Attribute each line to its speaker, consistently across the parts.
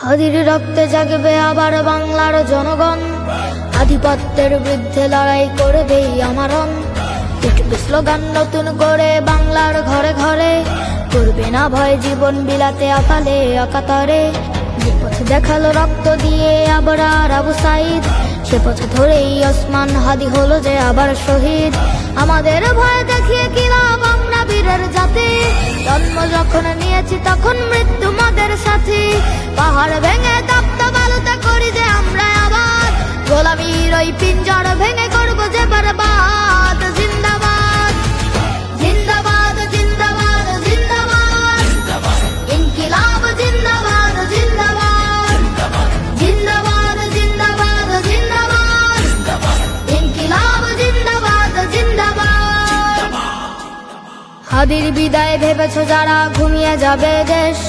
Speaker 1: হাদির রক্তে জাগবে আবার বাংলার জনগণ, আধিপত্যের বিরুদ্ধে লড়াই করবেই আমারণ। উঠবে স্লোগান নতুন করে বাংলার ঘরে ঘরে, করবে না ভয় জীবন বিলাতে আকালে অকাতরে। যে পথ দেখালো রক্ত দিয়ে আবরার আবু সাইদ, সে পথ ধরেই ওসমান হাদি হলো যে আবার শহীদ। আমাদের ভয় দেখিয়ে কি লাভ, আমরা বীরের জাতি। জন্ম যখন নিয়েছি তখন মৃত্যু আমাদের সাথী। পাহাড় ভেঙে তপ্ত বালুতে করি যে আমরা আবাদ, গোলামীর ওই পিঞ্জর ভেঙে করবো যে বরবাদ। জিন্দাবাদ জিন্দাবাদ জিন্দাবাদ জিন্দাবাদ, ইনকিলাব জিন্দাবাদ জিন্দাবাদ, জিন্দাবাদ জিন্দাবাদ জিন্দাবাদ, ইনকিলাব জিন্দাবাদ জিন্দাবাদ। হাদির বিদায় ভেবেছো যারা ঘুমিয়ে যাবে দেশ,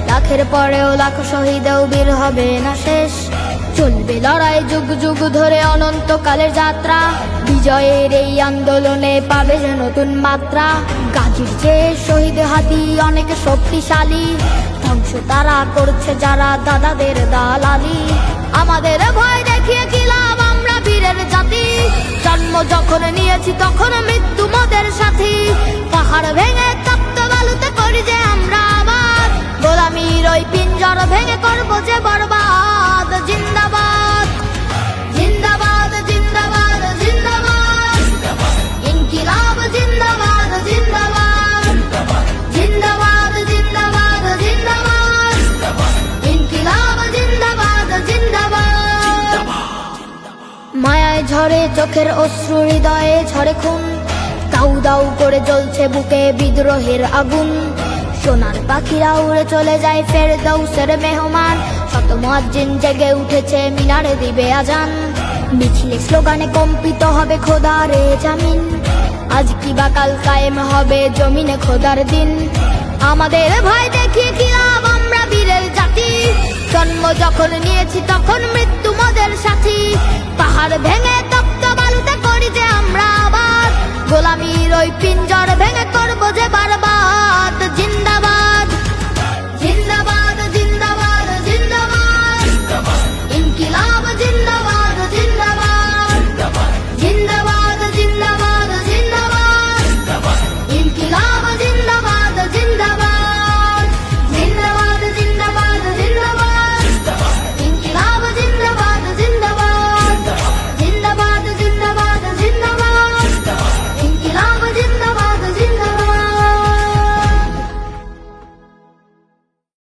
Speaker 1: লাখের পরেও লাখ শহীদেও বীর হবে না শেষ। চলবে লড়াই যুগ যুগ ধরে অনন্তকালের যাত্রা, বিজয়ের এই আন্দোলনে পাবে যে নতুন মাত্রা। গাজীর যে শহীদ হাদি অনেক শক্তিশালী, ধ্বংস তারা করছে যারা দাদাদের দালালি। আমাদের ভয় দেখিয়ে কি লাভ, আমরা বীরের জাতি। জন্ম যখন নিয়েছি তখন মৃত্যু মোদের সাথী। পাহাড় ভেঙে তপ্ত বালুতে করি যে আমরা আবাদ, গোলামীর ওই পিঞ্জর ভেঙে করবো যে বরবাদ। জিন্দাবাদ জিন্দাবাদ জিন্দাবাদ জিন্দাবাদ, ইনকিলাব জিন্দাবাদ জিন্দাবাদ, জিন্দাবাদ জিন্দাবাদ জিন্দাবাদ, ইনকিলাব জিন্দাবাদ জিন্দাবাদ। মায়ায় ঝরে চোখের অশ্রু, হৃদয়ে ঝরে খুন, দাউ দাউ করে জ্বলছে বুকে বিদ্রোহের আগুন। সোনার পাখিরা উড়ে চলে যায় ফেরদৌসের মেহমান, শত মুয়াজ্জিন জেগে উঠেছে মিনারে দিবে আজান। মিছিলে স্লোগানে কম্পিত হবে খোদারে জামিন, আজ কি বা কাল কায়েম হবে জমিনে খোদার দিন। আমাদের ভয় দেখিয়ে কি